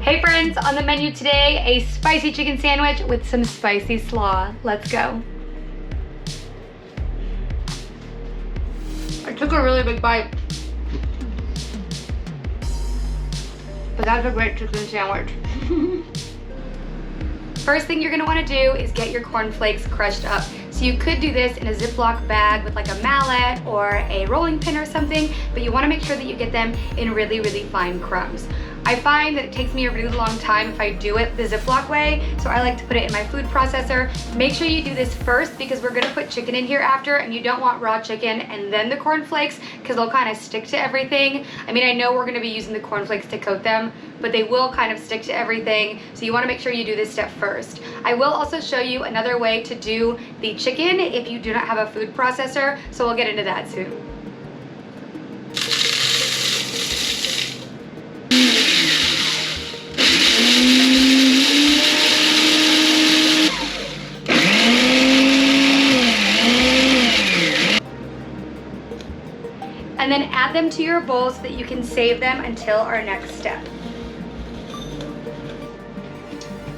Hey friends, on the menu today, a spicy chicken sandwich with some spicy slaw. Let's go. I took a really big bite. But that's a great chicken sandwich. First thing you're gonna wanna do is get your cornflakes crushed up. So you could do this in a Ziploc bag with like a mallet or a rolling pin or something, but you wanna make sure that you get them in really, really fine crumbs. I find that it takes me a really long time if I do it the Ziploc way, so I like to put it in my food processor. Make sure you do this first because we're gonna put chicken in here after, and you don't want raw chicken and then the cornflakes because they'll kind of stick to everything. I mean, I know we're gonna be using the cornflakes to coat them, but they will kind of stick to everything, so you wanna make sure you do this step first. I will also show you another way to do the chicken if you do not have a food processor, so we'll get into that soon. And then add them to your bowl so that you can save them until our next step.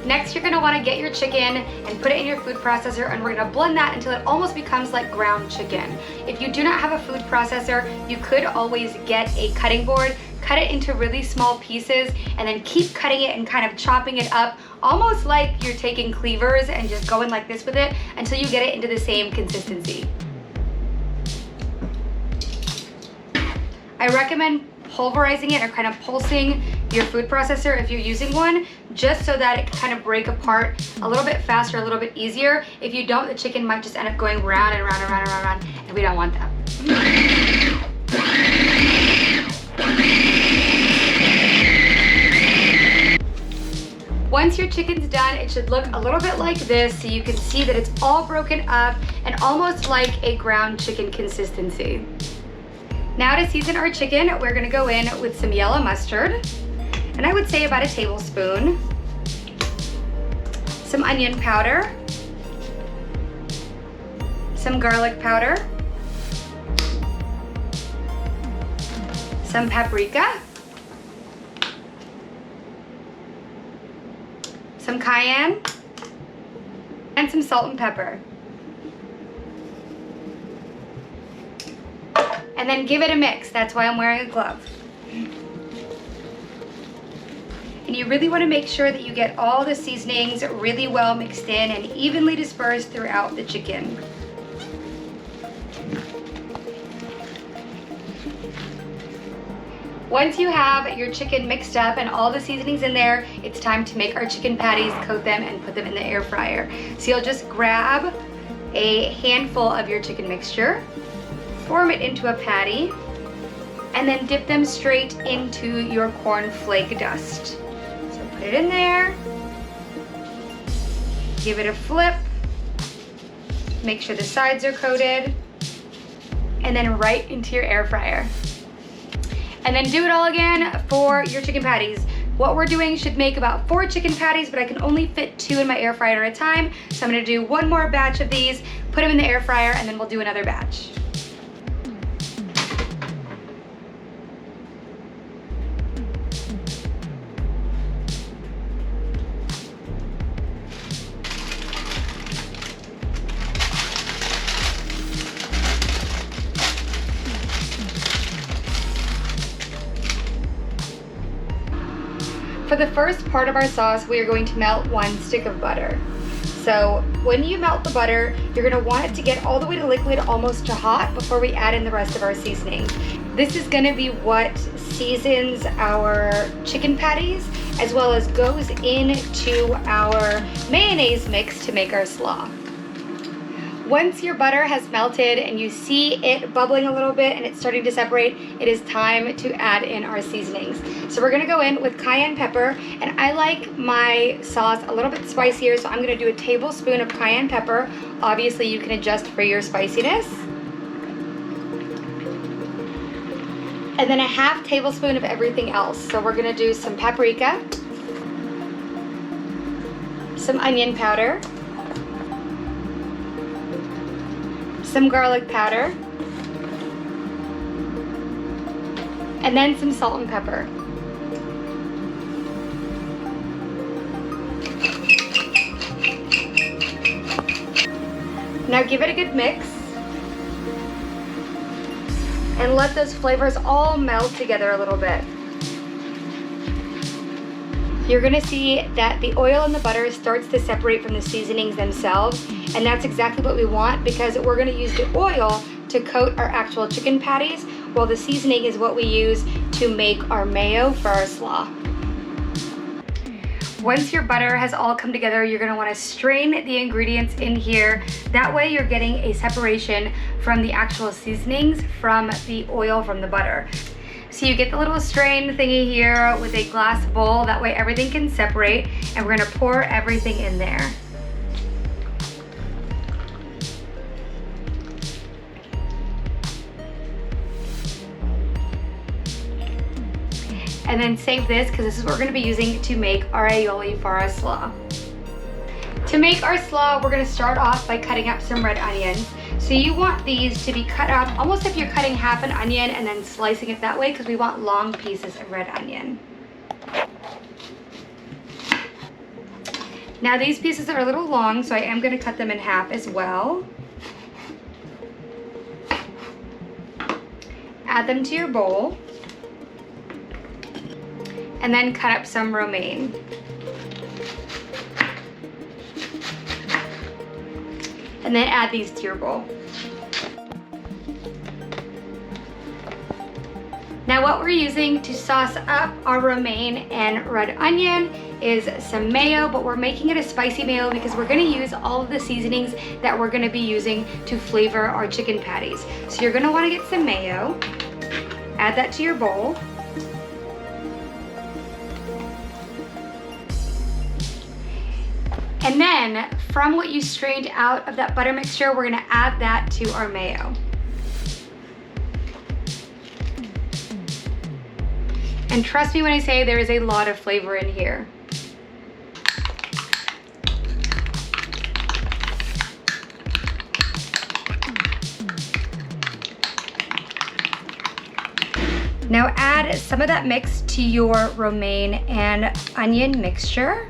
Next, you're gonna wanna get your chicken and put it in your food processor, and we're gonna blend that until it almost becomes like ground chicken. If you do not have a food processor, you could always get a cutting board, cut it into really small pieces, and then keep cutting it and kind of chopping it up, almost like you're taking cleavers and just going like this with it until you get it into the same consistency. I recommend pulverizing it or kind of pulsing your food processor if you're using one, just so that it can kind of break apart a little bit faster, a little bit easier. If you don't, the chicken might just end up going round and round and round and round, and round, and we don't want that. Once your chicken's done, it should look a little bit like this, so you can see that it's all broken up and almost like a ground chicken consistency. Now to season our chicken, we're gonna go in with some yellow mustard, and I would say about a tablespoon, some onion powder, some garlic powder, some paprika, some cayenne, and some salt and pepper. And then give it a mix. That's why I'm wearing a glove. And you really want to make sure that you get all the seasonings really well mixed in and evenly dispersed throughout the chicken. Once you have your chicken mixed up and all the seasonings in there, it's time to make our chicken patties, coat them, and put them in the air fryer. So you'll just grab a handful of your chicken mixture, form it into a patty, and then dip them straight into your cornflake dust. So put it in there, give it a flip, make sure the sides are coated, and then right into your air fryer. And then do it all again for your chicken patties. What we're doing should make about 4 chicken patties, but I can only fit 2 in my air fryer at a time. So I'm gonna do one more batch of these, put them in the air fryer, and then we'll do another batch. For the first part of our sauce, we are going to melt 1 stick of butter. So when you melt the butter, you're gonna want it to get all the way to liquid, almost to hot, before we add in the rest of our seasonings. This is gonna be what seasons our chicken patties, as well as goes into our mayonnaise mix to make our slaw. Once your butter has melted and you see it bubbling a little bit and it's starting to separate, it is time to add in our seasonings. So we're gonna go in with cayenne pepper, and I like my sauce a little bit spicier, so I'm gonna do a tablespoon of cayenne pepper. Obviously you can adjust for your spiciness. And then a half tablespoon of everything else. So we're gonna do some paprika, some onion powder, some garlic powder, and then some salt and pepper. Now give it a good mix. And let those flavors all meld together a little bit. You're gonna see that the oil and the butter starts to separate from the seasonings themselves, and that's exactly what we want because we're gonna use the oil to coat our actual chicken patties, while the seasoning is what we use to make our mayo for our slaw. Once your butter has all come together, you're gonna wanna strain the ingredients in here. That way you're getting a separation from the actual seasonings from the oil from the butter. So you get the little strain thingy here with a glass bowl, that way everything can separate, and we're gonna pour everything in there. And then save this because this is what we're gonna be using to make our aioli for our slaw. To make our slaw, we're gonna start off by cutting up some red onions. So you want these to be cut up almost if you're cutting half an onion and then slicing it that way, because we want long pieces of red onion. Now these pieces are a little long, so I am gonna cut them in half as well. Add them to your bowl. And then cut up some romaine. And then add these to your bowl. Now what we're using to sauce up our romaine and red onion is some mayo, but we're making it a spicy mayo because we're gonna use all of the seasonings that we're gonna be using to flavor our chicken patties. So you're gonna wanna get some mayo, add that to your bowl. And then from what you strained out of that butter mixture, we're gonna add that to our mayo. And trust me when I say there is a lot of flavor in here. Now add some of that mix to your romaine and onion mixture.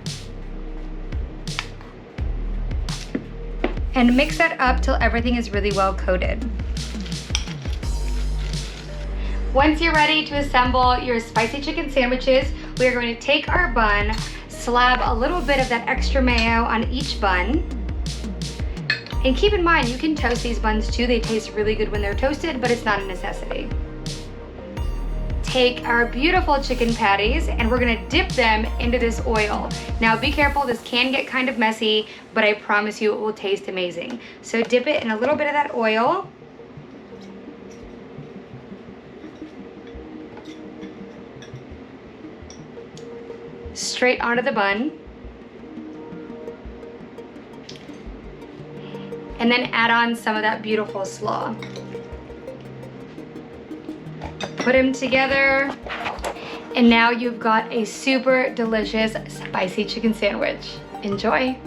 And mix that up till everything is really well coated. Once you're ready to assemble your spicy chicken sandwiches, we are going to take our bun, slab a little bit of that extra mayo on each bun. And keep in mind, you can toast these buns too. They taste really good when they're toasted, but it's not a necessity. Take our beautiful chicken patties and we're gonna dip them into this oil. Now be careful, this can get kind of messy, but I promise you it will taste amazing. So dip it in a little bit of that oil. Straight onto the bun. And then add on some of that beautiful slaw. Put them together, and now you've got a super delicious spicy chicken sandwich. Enjoy.